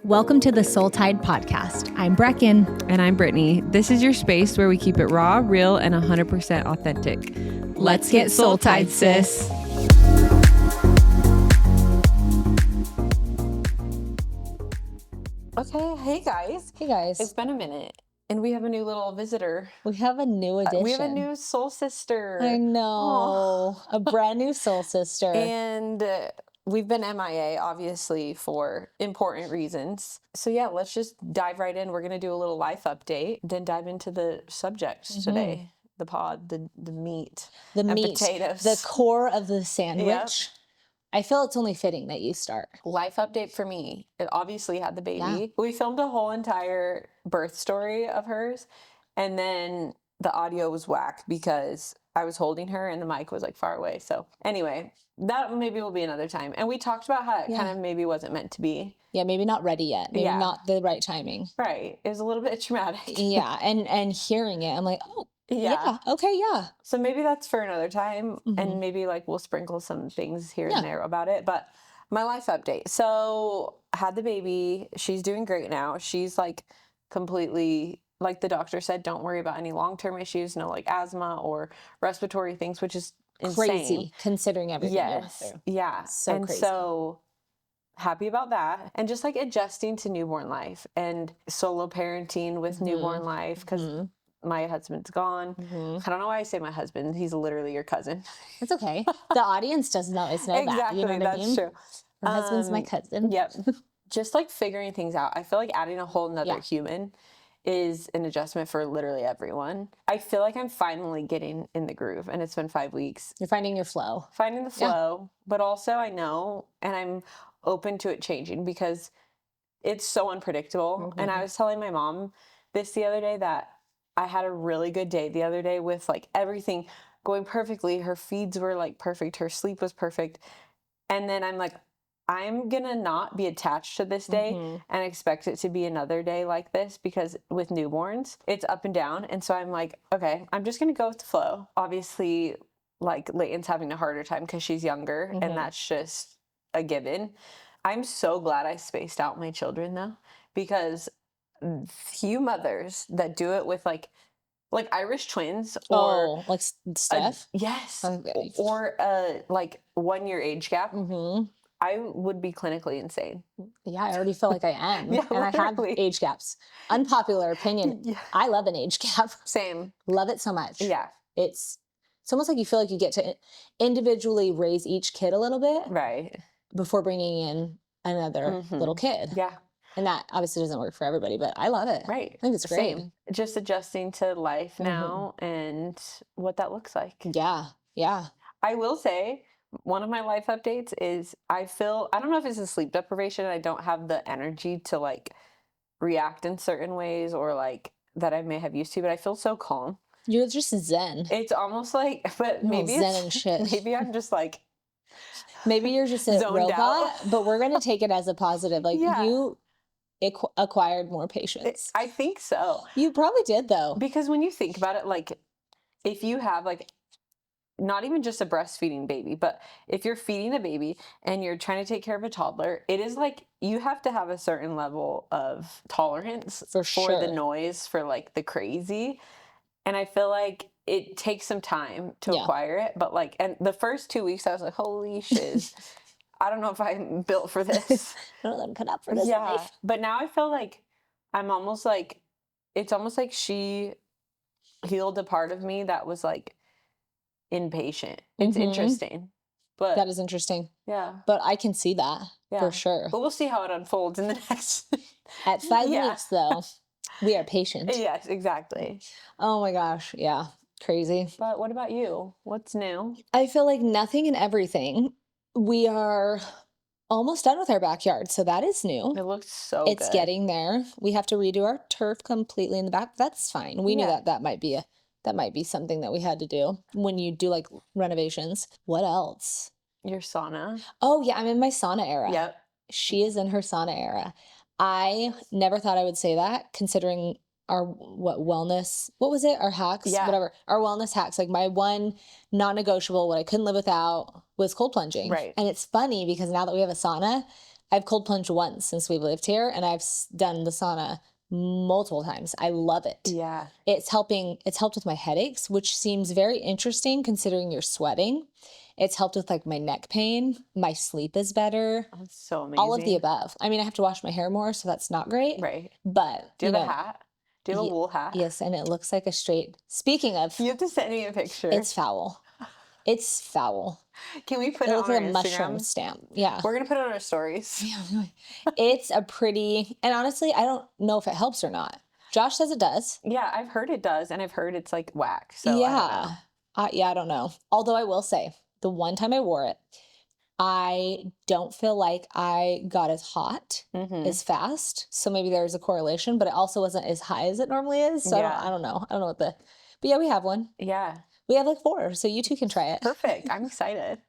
Welcome to the Soul Tide podcast. I'm Brecken. And I'm Brittany. This is your space where we keep it raw, real, and 100% authentic. Let's get Soul Tide, sis. Okay, hey guys. Hey guys. It's been a minute, and we have a new little visitor. We have a new addition. We have a new soul sister. I know. Oh. A brand new soul sister. And we've been MIA, obviously, for important reasons. So yeah, let's just dive right in. We're going to do a little life update, then dive into the subjects today. The pod, the meat, the and meat, potatoes. the core of the sandwich. Yep. I feel it's only fitting that you start. Life update for me. It obviously had the baby. Yeah. We filmed a whole entire birth story of hers, and then the audio was whack because I was holding her and the mic was like far away. So anyway, that maybe will be another time. And we talked about how it kind of maybe wasn't meant to be. Yeah, maybe not ready yet. Maybe not the right timing. Right. It was a little bit traumatic. Yeah, and hearing it, I'm like, oh, yeah. Okay, yeah. So maybe that's for another time, and maybe like we'll sprinkle some things here and there about it. But my life update. So had the baby. She's doing great now. She's like completely, like the doctor said, don't worry about any long-term issues, no like asthma or respiratory things, which is insane. Crazy considering everything you went through. Yeah. So crazy. So happy about that, and just like adjusting to newborn life and solo parenting with newborn life, because my husband's gone. I don't know why I say my husband. He's literally your cousin. It's okay. The audience doesn't always know that. Exactly, You know what I mean? that's true. My husband's my cousin. Yep. Just like figuring things out. I feel like adding a whole nother human is an adjustment for literally everyone. I feel like I'm finally getting in the groove, and it's been 5 weeks. You're finding your flow. Finding the flow, but also I know, and I'm open to it changing because it's so unpredictable. And I was telling my mom this the other day that I had a really good day the other day with like everything going perfectly. Her feeds were like perfect. Her sleep was perfect. And then I'm like, I'm going to not be attached to this day and expect it to be another day like this, because with newborns, it's up and down. And so I'm like, okay, I'm just going to go with the flow. Obviously, like Leighton's having a harder time because she's younger, and that's just a given. I'm so glad I spaced out my children though, because few mothers that do it with like Irish twins or like Steph. Yes. Okay. Or like 1 year age gap. I would be clinically insane. Yeah, I already feel like I am. Yeah, and literally. I have age gaps. Unpopular opinion. I love an age gap. Same. Love it so much. Yeah. It's almost like you feel like you get to individually raise each kid a little bit. Right. Before bringing in another little kid. Yeah. And that obviously doesn't work for everybody, but I love it. Right. I think it's great. Same. Just adjusting to life now and what that looks like. Yeah. Yeah. I will say, one of my life updates is I don't know if it's a sleep deprivation. I don't have the energy to like react in certain ways or like that I may have used to, but I feel so calm. You're just zen. It's almost like, but maybe zen and shit. Maybe I'm just like, maybe you're just a robot, but we're going to take it as a positive. Like you acquired more patience. I think so. You probably did though. Because when you think about it, like if you have like, not even just a breastfeeding baby, but if you're feeding a baby and you're trying to take care of a toddler, it is like you have to have a certain level of tolerance for the noise, for like the crazy. And I feel like it takes some time to acquire it. But like, and the first 2 weeks I was like, holy shiz, I don't know if I'm built for this. I don't know if I'm put up for this life. But now I feel like I'm almost like, it's almost like she healed a part of me that was like impatient. It's interesting. But that is interesting. Yeah. But I can see that for sure. But we'll see how it unfolds in the next. At 5 weeks though, we are patient. Yes, exactly. Oh my gosh. Yeah. Crazy. But what about you? What's new? I feel like nothing and everything. We are almost done with our backyard, so that is new. It looks so good. It's getting there. We have to redo our turf completely in the back. That's fine. We knew that might be something that we had to do when you do like renovations. What else? Your sauna. Oh yeah, I'm in my sauna era. Yep. She is in her sauna era. I never thought I would say that, considering our our hacks, whatever, our wellness hacks. Like my one non-negotiable, what I couldn't live without was cold plunging. Right. And it's funny because now that we have a sauna, I've cold plunged once since we've lived here, and I've done the sauna multiple times. I love it. Yeah. It's helped with my headaches, which seems very interesting considering you're sweating. It's helped with like my neck pain. My sleep is better. That's so All of the amazing. above. I mean, I have to wash my hair more, so that's not great. Right. But, Do you have a hat? Do you have a wool hat? yes, and it looks like a straight. Speaking of, You have to send me a picture. it's foul. It's foul. Can we put It it looks on like our a mushroom Instagram? stamp. Yeah. We're gonna put it on our stories. Yeah, it's a pretty, and honestly, I don't know if it helps or not. Josh says it does. Yeah, I've heard it does, and I've heard it's like whack. So I don't know. Yeah, I don't know. Although I will say, the one time I wore it, I don't feel like I got as hot as fast. So maybe there's a correlation, but it also wasn't as high as it normally is. So Yeah. I don't know. I don't know but yeah, we have one. Yeah. We have like 4, so you too can try it. Perfect. I'm excited.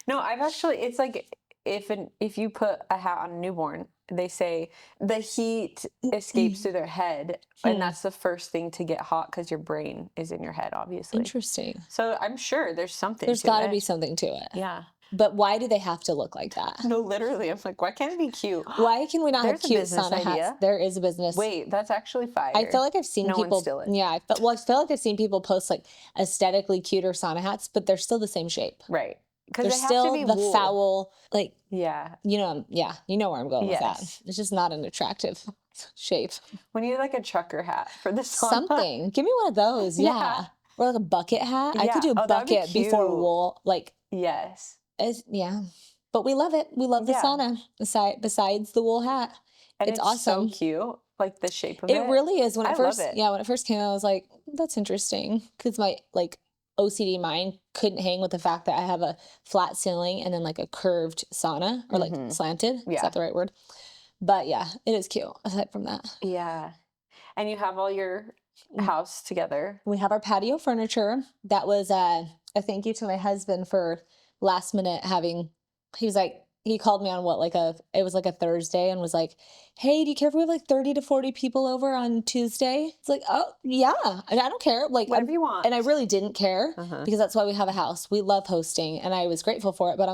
No, I've actually, it's like if you put a hat on a newborn, they say the heat escapes through their head, and that's the first thing to get hot because your brain is in your head, obviously. Interesting. So I'm sure there's something. There's got to be something to it. Yeah. But why do they have to look like that? No, literally, I'm like, why can't it be cute? Why can we not have There's a cute business sauna idea. hats? There is a business. Wait, that's actually fire. I feel like I've seen No one people. steal it. Yeah, I feel like I've seen people post like aesthetically cuter sauna hats, but they're still the same shape. Right. Because They're they have still to be the wool. foul, like, Yeah. you know where I'm going with that. Yes. It's just not an attractive shape. We need like a trucker hat for the sauna. Something. Give me one of those. Yeah. Yeah. Or like a bucket hat. I Yeah. could do a Oh, that'd be bucket before cute. wool. Like, Yes. yeah. But we love it. We love the Yeah. sauna besides the wool hat. And It's it's awesome. so cute. Like the shape of it. It really is. When I it first, love it. yeah, when it first came out, I was like, that's interesting. Because my like OCD mind couldn't hang with the fact that I have a flat ceiling and then like a curved sauna or like slanted. Is Yeah. that the right word? But yeah, it is cute aside from that. Yeah. And you have all your house together. We have our patio furniture. That was a thank you to my husband for last minute he called me on it was like a Thursday and was like, hey, do you care if we have like 30 to 40 people over on Tuesday? It's like, oh yeah. And I don't care. Like Whatever you want. And I really didn't care because that's why we have a house. We love hosting and I was grateful for it. But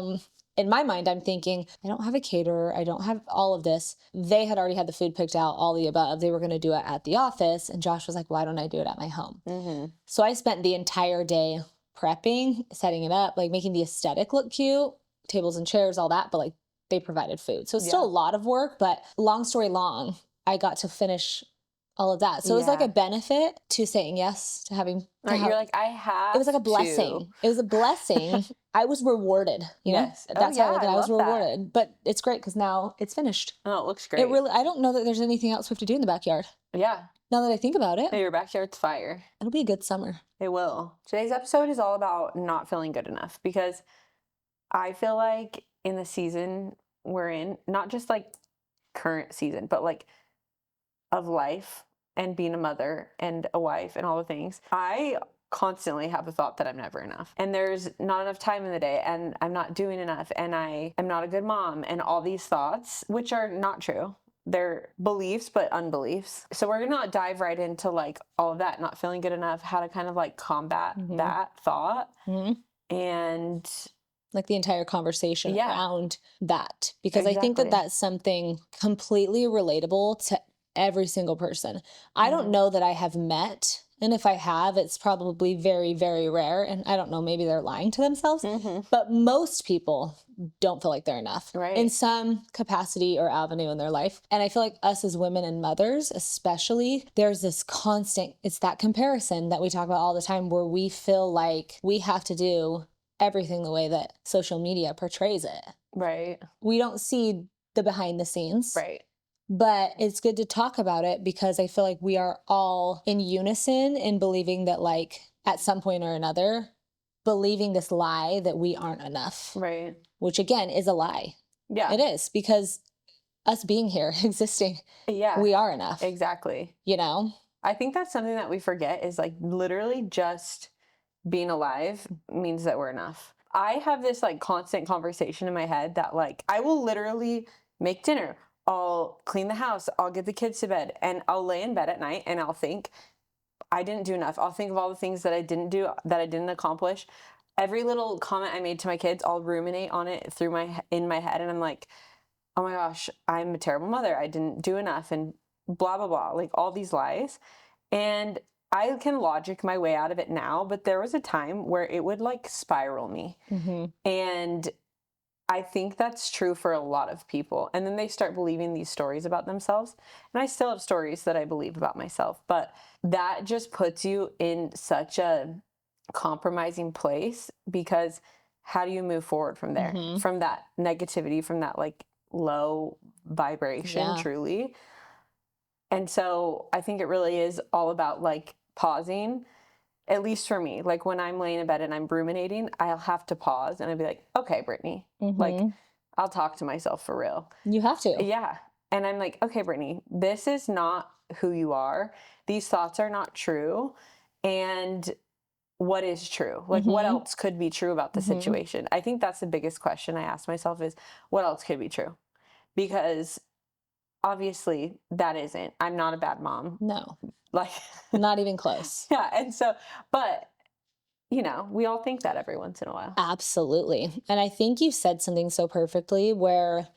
in my mind, I'm thinking, I don't have a caterer. I don't have all of this. They had already had the food picked out, all the above. They were going to do it at the office. And Josh was like, why don't I do it at my home? So I spent the entire day prepping, setting it up, like making the aesthetic look cute, tables and chairs, all that. But like they provided food. So it's still a lot of work. But long story long, I got to finish all of that. So it was like a benefit to saying yes to having. You're like, I have. It was like a blessing. It was a blessing. I was rewarded. You know, that's how I look at it. I was rewarded. But it's great because now it's finished. Oh, it looks great. I don't know that there's anything else we have to do in the backyard. Yeah. Now that I think about it. No, your backyard's fire. It'll be a good summer. It will. Today's episode is all about not feeling good enough because I feel like in the season we're in, not just like current season, but like of life and being a mother and a wife and all the things, I constantly have the thought that I'm never enough. And there's not enough time in the day and I'm not doing enough and I am not a good mom and all these thoughts, which are not true. They're beliefs, but unbeliefs. So we're going to dive right into like all of that, not feeling good enough, how to kind of like combat that thought and like the entire conversation around that. Because I think that that's something completely relatable to every single person. I don't know that I have met, and if I have, it's probably very, very rare. And I don't know, maybe they're lying to themselves, but most people don't feel like they're enough in some capacity or avenue in their life. And I feel like us as women and mothers, especially, there's this constant, it's that comparison that we talk about all the time where we feel like we have to do everything the way that social media portrays it. Right. We don't see the behind the scenes. Right. But it's good to talk about it because I feel like we are all in unison in believing that, like, at some point or another, believing this lie that we aren't enough. Right. Which, again, is a lie. Yeah. It is, because us being here, existing, we are enough. Exactly. You know? I think that's something that we forget is, like, literally just being alive means that we're enough. I have this, like, constant conversation in my head that, like, I will literally make dinner. I'll clean the house, I'll get the kids to bed, and I'll lay in bed at night and I'll think, I didn't do enough. I'll think of all the things that I didn't do, that I didn't accomplish. Every little comment I made to my kids, I'll ruminate on it in my head, and I'm like, oh my gosh, I'm a terrible mother. I didn't do enough and blah, blah, blah, like all these lies. And I can logic my way out of it now, but there was a time where it would like spiral me. And I think that's true for a lot of people. And then they start believing these stories about themselves. And I still have stories that I believe about myself, but that just puts you in such a compromising place, because how do you move forward from there? From that negativity, from that like low vibration, truly. And so I think it really is all about like pausing. At least for me, like when I'm laying in bed and I'm ruminating, I'll have to pause and I'll be like, okay, Brittany, like I'll talk to myself for real. You have to. Yeah. And I'm like, okay, Brittany, this is not who you are. These thoughts are not true. And what is true? Like what else could be true about the situation? I think that's the biggest question I ask myself is, what else could be true? Because obviously that isn't. I'm not a bad mom. No. Like not even close. Yeah. And so, but you know, we all think that every once in a while. Absolutely. And I think you said something so perfectly where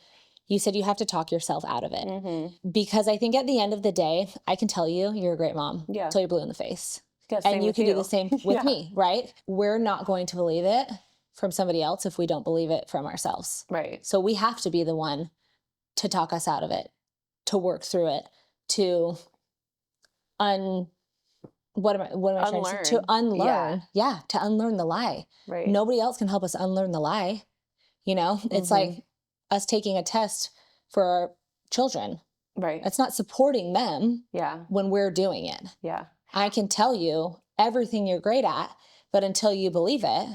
you said you have to talk yourself out of it. Because I think at the end of the day, I can tell you, you're a great mom until you're blue in the face. And you can do the same with me, right? We're not going to believe it from somebody else if we don't believe it from ourselves. Right. So we have to be the one to talk us out of it, to work through it, to what am I trying to say? To unlearn. Yeah, to unlearn the lie. Right. Nobody else can help us unlearn the lie. You know, it's like us taking a test for our children. Right. It's not supporting them when we're doing it. Yeah. I can tell you everything you're great at, but until you believe it,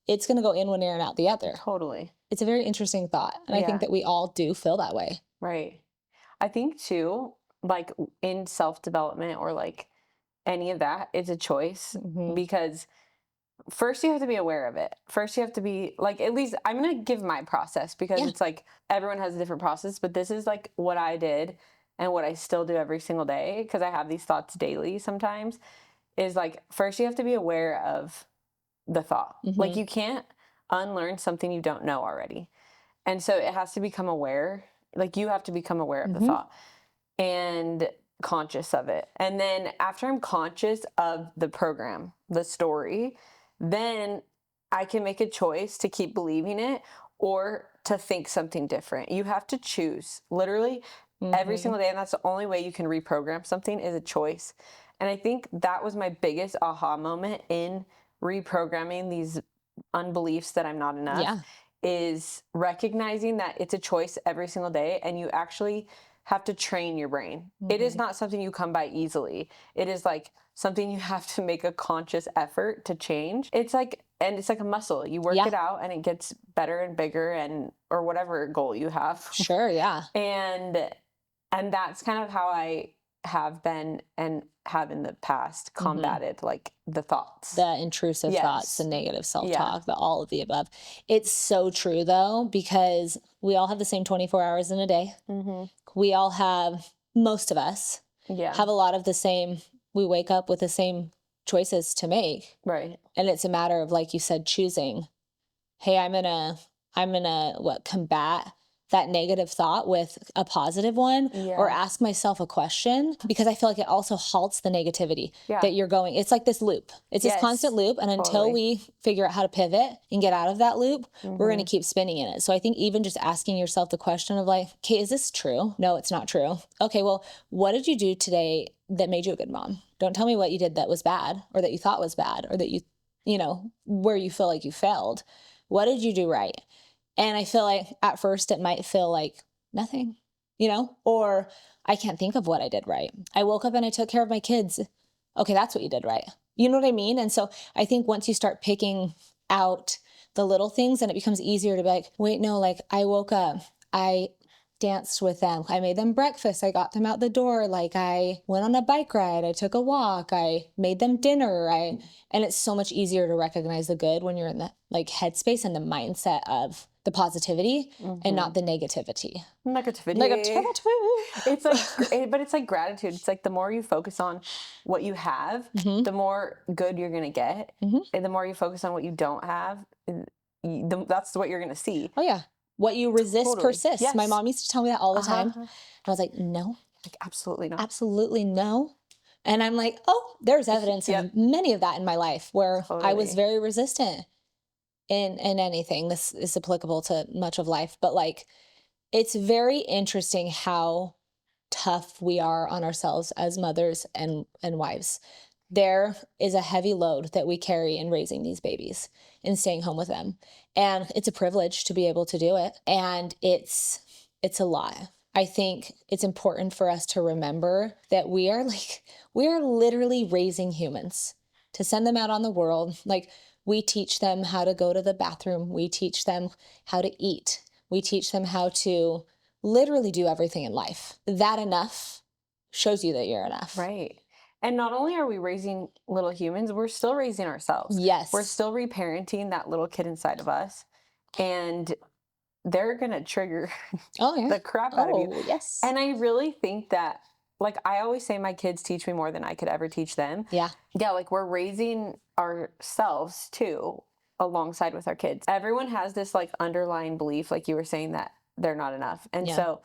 it's going to go in one ear and out the other. Totally. It's a very interesting thought. And I think that we all do feel that way. Right. I think too, like in self-development or like any of that, it's a choice, because first you have to be aware of it. First you have to be like, at least I'm going to give my process, because it's like everyone has a different process, but this is like what I did and what I still do every single day, because I have these thoughts daily sometimes, is like, first you have to be aware of the thought. Like you can't unlearn something you don't know already. And so it has to become aware. Like you have to become aware of the thought and conscious of it. And then after I'm conscious of the program, the story, then I can make a choice to keep believing it or to think something different. You have to choose literally every single day. And that's the only way you can reprogram something, is a choice. And I think that was my biggest aha moment in reprogramming these unbeliefs that I'm not enough, is recognizing that it's a choice every single day, and you actually have to train your brain. It is not something you come by easily. It is like something you have to make a conscious effort to change. It's like, and it's like a muscle. You work it out and it gets better and bigger, and or whatever goal you have. Sure, yeah. And that's kind of how I have been and have in the past combated like the thoughts. The intrusive thoughts, the negative self-talk, the all of the above. It's so true though, because we all have the same 24 hours in a day. We all have, most of us have a lot of the same, we wake up with the same choices to make. Right. And it's a matter of, like you said, choosing, hey, I'm gonna combat that negative thought with a positive one, or ask myself a question, because I feel like it also halts the negativity that you're going. It's like this loop. It's this constant loop. And until we figure out how to pivot and get out of that loop, we're going to keep spinning in it. So I think even just asking yourself the question of like, okay, is this true? No, it's not true. Okay, well, what did you do today that made you a good mom? Don't tell me what you did that was bad, or that you thought was bad, or that you know, where you feel like you failed. What did you do right? And I feel like at first it might feel like nothing, you know, or I can't think of what I did right. I woke up and I took care of my kids. Okay, that's what you did right. You know what I mean? And so I think once you start picking out the little things, then it becomes easier to be like, wait, no, like I woke up, I danced with them, I made them breakfast, I got them out the door, like I went on a bike ride, I took a walk, I made them dinner, and it's so much easier to recognize the good when you're in the like headspace and the mindset of the positivity and not the negativity. Negativity. It's like, but it's like gratitude. It's like the more you focus on what you have, the more good you're going to get. And the more you focus on what you don't have, that's what you're going to see. Oh yeah. What you resist Totally. persists. Yes. My mom used to tell me that all the time. Uh-huh. And I was like, no, Like, absolutely not. absolutely no. And I'm like, oh, there's evidence Yep. of many of that in my life where I was Totally. very resistant in anything. This is applicable to much of life, but like, it's very interesting how tough we are on ourselves as mothers and wives. There is a heavy load that we carry in raising these babies and staying home with them. And it's a privilege to be able to do it. And it's a lot. I think it's important for us to remember that we are literally raising humans to send them out on the world. Like, we teach them how to go to the bathroom. We teach them how to eat. We teach them how to literally do everything in life. That enough shows you that you're enough. Right. And not only are we raising little humans, we're still raising ourselves. Yes. We're still reparenting that little kid inside of us. And they're going to trigger Oh, yeah. the crap out of you. Oh, yes. And I really think that, like, I always say my kids teach me more than I could ever teach them. Yeah. Yeah, like, we're raising ourselves too alongside with our kids. Everyone has this like underlying belief, like you were saying, that they're not enough. And Yeah. so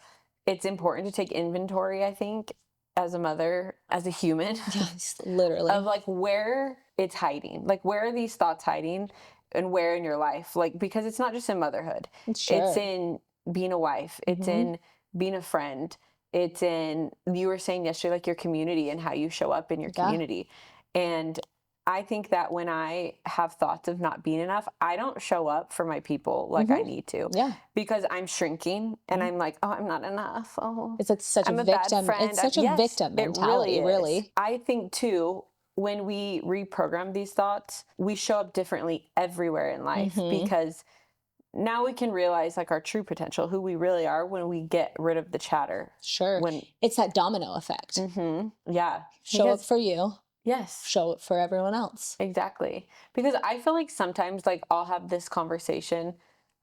it's important to take inventory, I think, as a mother, as a human, Yes, literally. of like where it's hiding. Like, where are these thoughts hiding and where in your life? Like, because it's not just in motherhood. Sure. It's in being a wife. It's in being a friend. It's in, you were saying yesterday, like your community and how you show up in your community. And I think that when I have thoughts of not being enough, I don't show up for my people like I need to. Yeah. Because I'm shrinking and I'm like, oh, I'm not enough. Oh, It's like such I'm a bad victim. friend. It's such a Yes, victim mentality, it really. is. I think too, when we reprogram these thoughts, we show up differently everywhere in life because now we can realize like our true potential, who we really are when we get rid of the chatter. Sure. When it's that domino effect. Yeah. Show up for you. Yes. Show up for everyone else. Exactly. Because I feel like sometimes like I'll have this conversation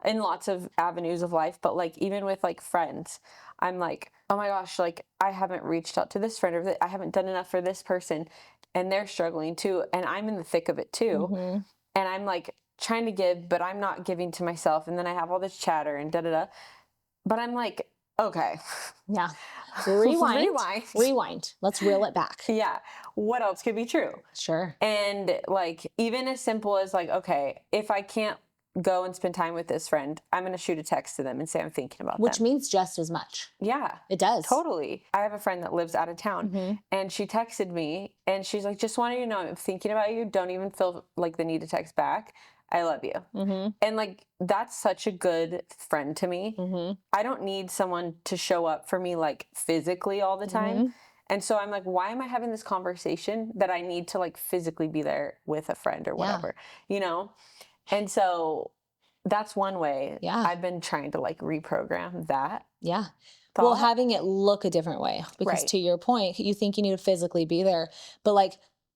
in lots of avenues of life, but like even with like friends, I'm like, oh my gosh, like I haven't reached out to this friend or I haven't done enough for this person and they're struggling too. And I'm in the thick of it too. And I'm like trying to give, but I'm not giving to myself. And then I have all this chatter and da da da. But I'm like, okay. Yeah. Rewind. Rewind. Let's reel it back. Yeah. What else could be true? Sure. And like, even as simple as like, okay, if I can't go and spend time with this friend, I'm going to shoot a text to them and say I'm thinking about them. Which means just as much. Yeah. It does. Totally. I have a friend that lives out of town and she texted me and she's like, just wanted you to know I'm thinking about you. Don't even feel like the need to text back. I love you. And like, that's such a good friend to me. I don't need someone to show up for me like physically all the time. And so I'm like, why am I having this conversation that I need to like physically be there with a friend or whatever, you know? And so that's one way I've been trying to like reprogram that. Yeah. thought. Well, having it look a different way, because to your point, you think you need to physically be there, but like,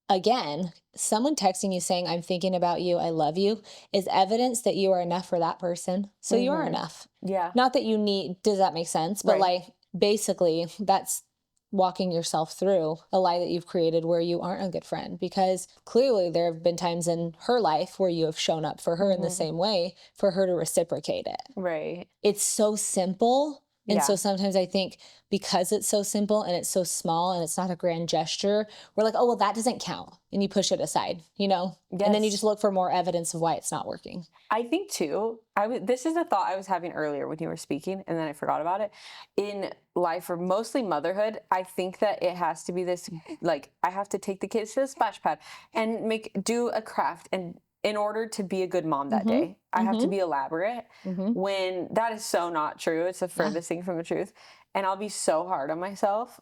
again, someone texting you saying, I'm thinking about you, I love you, is evidence that you are enough for that person. So you are enough. Yeah. Not that you need, does that make sense? But like, basically, that's walking yourself through a lie that you've created where you aren't a good friend, because clearly there have been times in her life where you have shown up for her in the same way for her to reciprocate it. Right. It's so simple. And so sometimes I think because it's so simple and it's so small and it's not a grand gesture, we're like, oh, well, that doesn't count. And you push it aside, you know? Yes. And then you just look for more evidence of why it's not working. I think too, this is a thought I was having earlier when you were speaking, and then I forgot about it. In life, or mostly motherhood, I think that it has to be this, like, I have to take the kids to the splash pad and do a craft, and in order to be a good mom that day, I have to be elaborate, when that is so not true. It's the furthest thing from the truth. And I'll be so hard on myself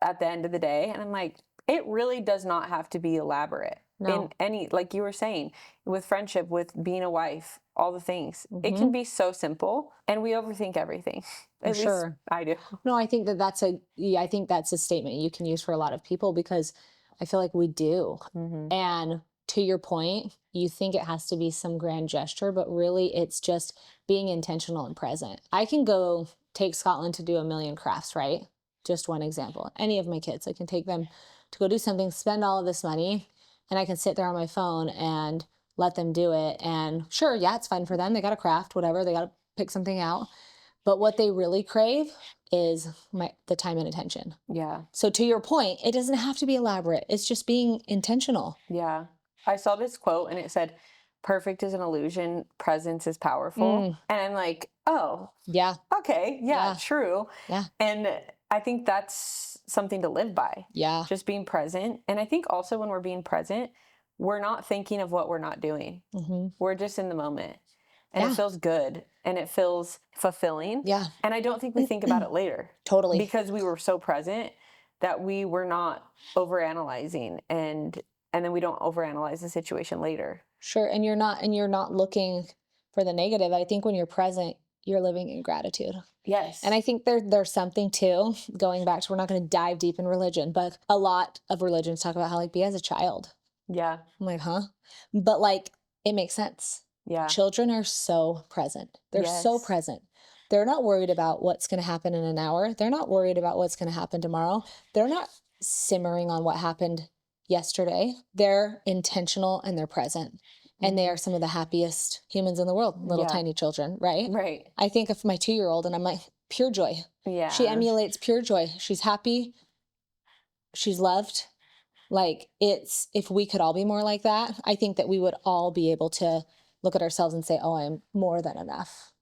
at the end of the day. And I'm like, it really does not have to be elaborate. No. In any, like you were saying, with friendship, with being a wife, all the things. It can be so simple, and we overthink everything. At least I do. No, I think I think that's a statement you can use for a lot of people, because I feel like we do. And to your point, you think it has to be some grand gesture, but really it's just being intentional and present. I can go take Scotland to do a million crafts, right? Just one example. Any of my kids, I can take them to go do something, spend all of this money, and I can sit there on my phone and let them do it. And sure, yeah, it's fun for them. They got a craft, whatever. They got pick something out. But what they really crave is the time and attention. Yeah. So to your point, it doesn't have to be elaborate. It's just being intentional. Yeah. I saw this quote and it said, perfect is an illusion, presence is powerful. And I'm like, oh, yeah. Okay. Yeah, true. Yeah. And I think that's something to live by. Yeah. Just being present. And I think also when we're being present, we're not thinking of what we're not doing. We're just in the moment. And it feels good and it feels fulfilling. Yeah. And I don't think we think about it later. Totally. Because we were so present that we were not overanalyzing and then we don't overanalyze the situation later. Sure. And you're not looking for the negative. I think when you're present, you're living in gratitude. Yes. And I think there's something too, going back to, we're not going to dive deep in religion, but a lot of religions talk about how like be as a child. Yeah. I'm like, huh? But like, it makes sense. Yeah. Children are so present. They're so present. They're not worried about what's going to happen in an hour. They're not worried about what's going to happen tomorrow. They're not simmering on what happened yesterday. They're intentional and they're present. And they are some of the happiest humans in the world, little tiny children, right? Right. I think of my 2-year-old and I'm like, pure joy. Yeah. She emulates pure joy. She's happy. She's loved. Like, it's, if we could all be more like that, I think that we would all be able to look at ourselves and say, oh, I'm more than enough.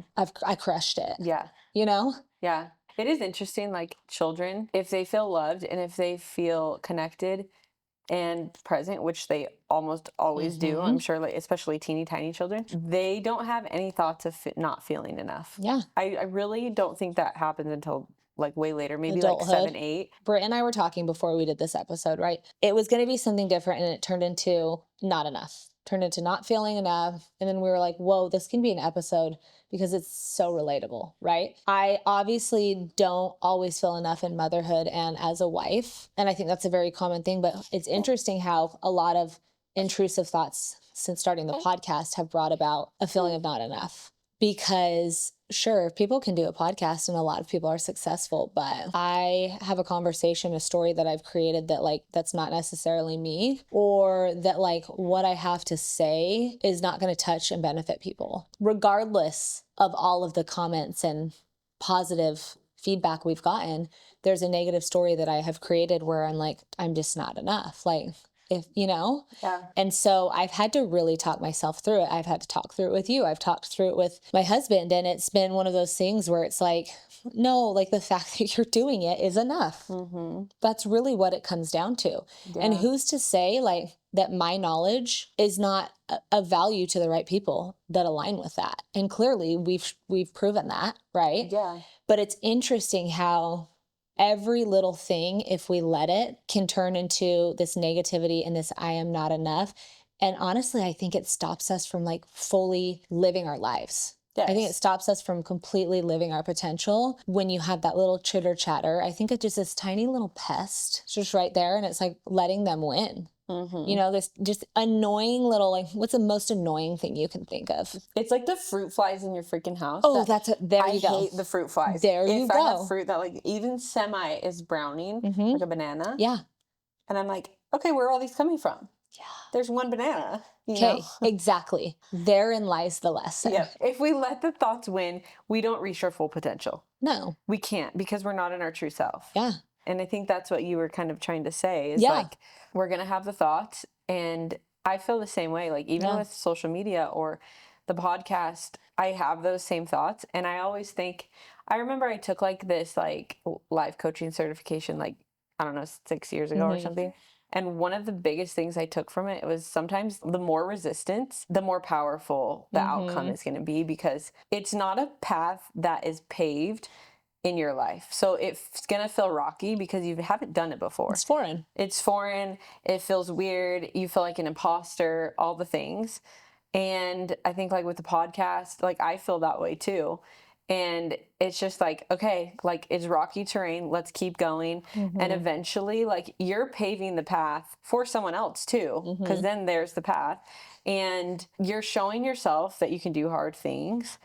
I crushed it. Yeah. You know? Yeah. It is interesting, like children, if they feel loved and if they feel connected and present, which they almost always do, I'm sure, like especially teeny tiny children, they don't have any thoughts of not feeling enough. Yeah. I really don't think that happens until like way later, maybe Adulthood. like 7, 8. Britt and I were talking before we did this episode, right? It was going to be something different and it turned into not enough. Turned into not feeling enough. And then we were like, whoa, this can be an episode because it's so relatable, right? I obviously don't always feel enough in motherhood and as a wife. And I think that's a very common thing, but it's interesting how a lot of intrusive thoughts since starting the podcast have brought about a feeling of not enough. Because sure, people can do a podcast and a lot of people are successful, but I have a conversation, a story that I've created that like, that's not necessarily me, or that like what I have to say is not going to touch and benefit people, regardless of all of the comments and positive feedback we've gotten. There's a negative story that I have created where I'm like, I'm just not enough. Like, if you know. Yeah. And so I've had to really talk myself through it. I've had to talk through it with you. I've talked through it with my husband. And it's been one of those things where it's like, no, like the fact that you're doing it is enough. That's really what it comes down to. Yeah. And who's to say like that my knowledge is not of value to the right people that align with that? And clearly we've proven that, right? Yeah. But it's interesting how every little thing, if we let it, can turn into this negativity and this I am not enough. And honestly, I think it stops us from like fully living our lives. Yes. I think it stops us from completely living our potential when you have that little chitter chatter. I think it's just this tiny little pest just right there. And it's like letting them win. You know, this just annoying little, like, what's the most annoying thing you can think of? It's like the fruit flies in your freaking house. Oh, there you go. I hate the fruit flies. There you go. If I have fruit that like even semi is browning, like a banana. Yeah. And I'm like, okay, where are all these coming from? Yeah. There's one banana. Okay, exactly. Therein lies the lesson. Yeah. If we let the thoughts win, we don't reach our full potential. No. We can't because we're not in our true self. Yeah. And I think that's what you were kind of trying to say is like, we're going to have the thoughts. And I feel the same way, like even with social media or the podcast, I have those same thoughts. And I always think, I remember I took like this like life coaching certification, like, I don't know, 6 years ago or something. And one of the biggest things I took from it was sometimes the more resistance, the more powerful the outcome is going to be, because it's not a path that is paved in your life. So it's going to feel rocky because you haven't done it before. It's foreign. It's foreign. It feels weird. You feel like an imposter, all the things. And I think like with the podcast, like I feel that way too. And it's just like, okay, like it's rocky terrain. Let's keep going. And eventually like you're paving the path for someone else too, because then there's the path. And you're showing yourself that you can do hard things,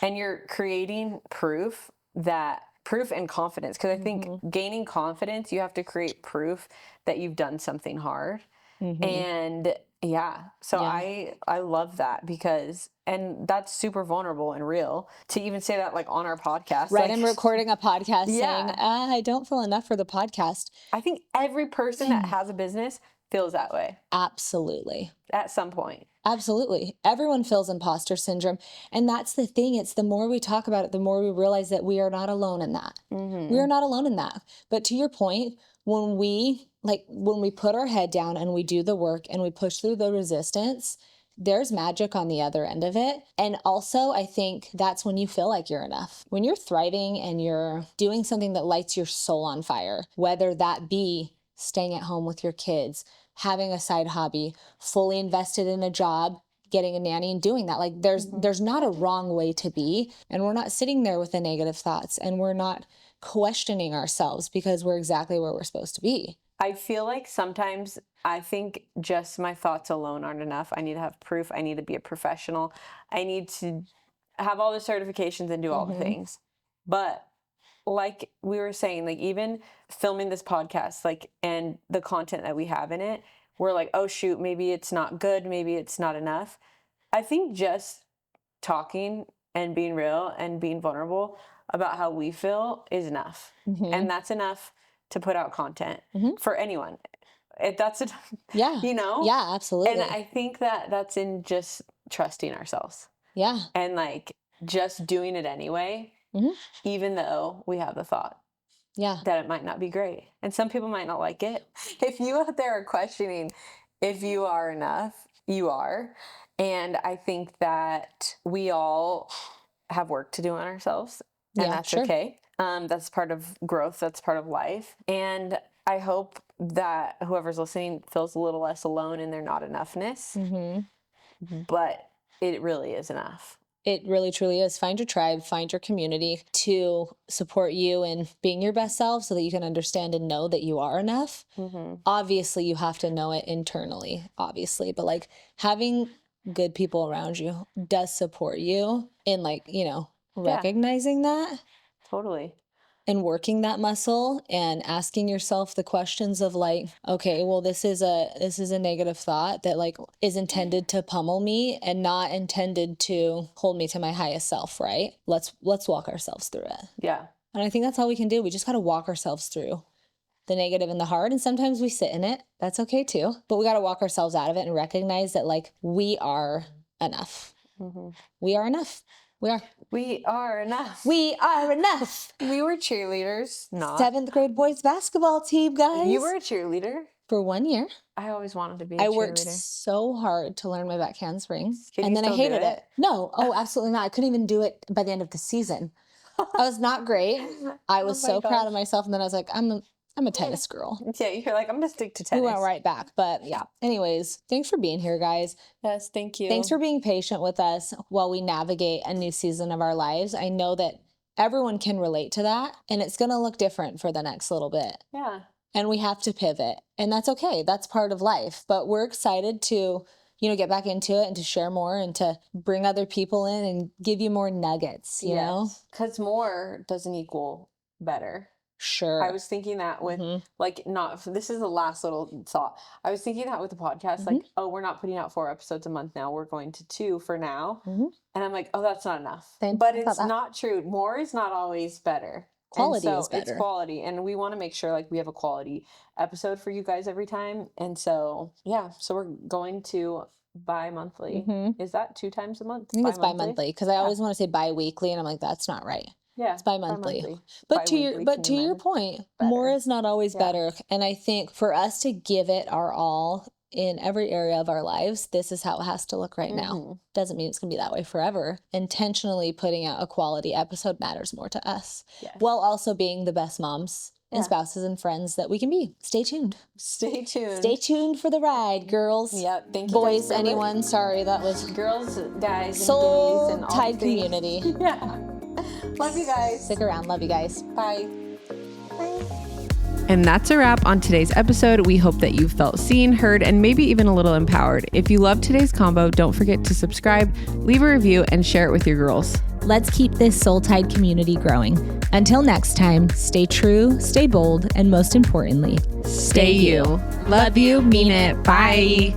and you're creating proof and confidence. Because I think gaining confidence, you have to create proof that you've done something hard. And Yeah. So I love that because, and that's super vulnerable and real to even say that like on our podcast. Right. Like, I'm recording a podcast saying, I don't feel enough for the podcast. I think every person that has a business feels that way. Absolutely. At some point. Absolutely. Everyone feels imposter syndrome. And that's the thing. It's the more we talk about it, the more we realize that we are not alone in that. We are not alone in that. But to your point, when we put our head down and we do the work and we push through the resistance, there's magic on the other end of it. And also, I think that's when you feel like you're enough. When you're thriving and you're doing something that lights your soul on fire, whether that be staying at home with your kids, having a side hobby, fully invested in a job, getting a nanny and doing that. Like there's not a wrong way to be. And we're not sitting there with the negative thoughts and we're not questioning ourselves because we're exactly where we're supposed to be. I feel like sometimes I think just my thoughts alone aren't enough. I need to have proof. I need to be a professional. I need to have all the certifications and do all the things. But like we were saying, like even filming this podcast, like, and the content that we have in it, we're like, oh shoot, maybe it's not good. Maybe it's not enough. I think just talking and being real and being vulnerable about how we feel is enough. And that's enough to put out content for anyone. That's it. Yeah. You know? Yeah, absolutely. And I think that that's in just trusting ourselves. Yeah. And like just doing it anyway, even though we have the thought that it might not be great. And some people might not like it. If you out there are questioning if you are enough, you are. And I think that we all have work to do on ourselves. And that's okay. That's part of growth. That's part of life. And I hope that whoever's listening feels a little less alone in their not enoughness. But it really is enough. It really, truly is. Find your tribe, find your community to support you in being your best self so that you can understand and know that you are enough. Obviously, you have to know it internally, obviously. But like having good people around you does support you in like, you know, recognizing that. Totally. And working that muscle and asking yourself the questions of like, okay, well, this is a negative thought that like is intended to pummel me and not intended to hold me to my highest self, right? Let's walk ourselves through it. Yeah. And I think that's all we can do. We just got to walk ourselves through the negative and the hard. And sometimes we sit in it. That's okay too. But we got to walk ourselves out of it and recognize that like we are enough. We are enough. We are. We are enough. We are enough. We were cheerleaders. Not 7th grade boys basketball team, guys. You were a cheerleader? For 1 year. I always wanted to be a cheerleader. I worked so hard to learn my back handspring. Can and you then I still hated do it. No. Oh, absolutely not. I couldn't even do it by the end of the season. I was not great. I was so proud of myself. And then I was like, I'm a tennis girl. Yeah, you're like, I'm going to stick to tennis. We went right back. But yeah. Anyways, thanks for being here, guys. Yes, thank you. Thanks for being patient with us while we navigate a new season of our lives. I know that everyone can relate to that. And it's going to look different for the next little bit. Yeah. And we have to pivot. And that's okay. That's part of life. But we're excited to, you know, get back into it and to share more and to bring other people in and give you more nuggets, you know? Because more doesn't equal better. Sure. I was thinking that with this is the last little thought. I was thinking that with the podcast, like, oh, we're not putting out 4 episodes a month now. We're going to 2 for now. And I'm like, oh, that's not enough. But it's not true. More is not always better. Quality is better. It's quality. And we want to make sure like we have a quality episode for you guys every time. And so, yeah, so we're going to bi-monthly. Is that 2 times a month? I think it's bi-monthly because I always want to say bi-weekly and I'm like, that's not right. Yeah. It's bi-monthly. But to your point, more is not always better. And I think for us to give it our all in every area of our lives, this is how it has to look right now. Doesn't mean it's going to be that way forever. Intentionally putting out a quality episode matters more to us. Yes. While also being the best moms and spouses and friends that we can be. Stay tuned. Stay tuned. Stay tuned for the ride, girls. Yep. Thank you. Boys, anyone. Sorry, that was girls, guys, soul and tied community. Yeah. Love you guys. Stick around. Love you guys. Bye. And that's a wrap on today's episode. We hope that you felt seen, heard, and maybe even a little empowered. If you loved today's combo, don't forget to subscribe, leave a review, and share it with your girls. Let's keep this soul tied community growing. Until next time, stay true, stay bold, and most importantly, stay you. Love you, mean it. Bye.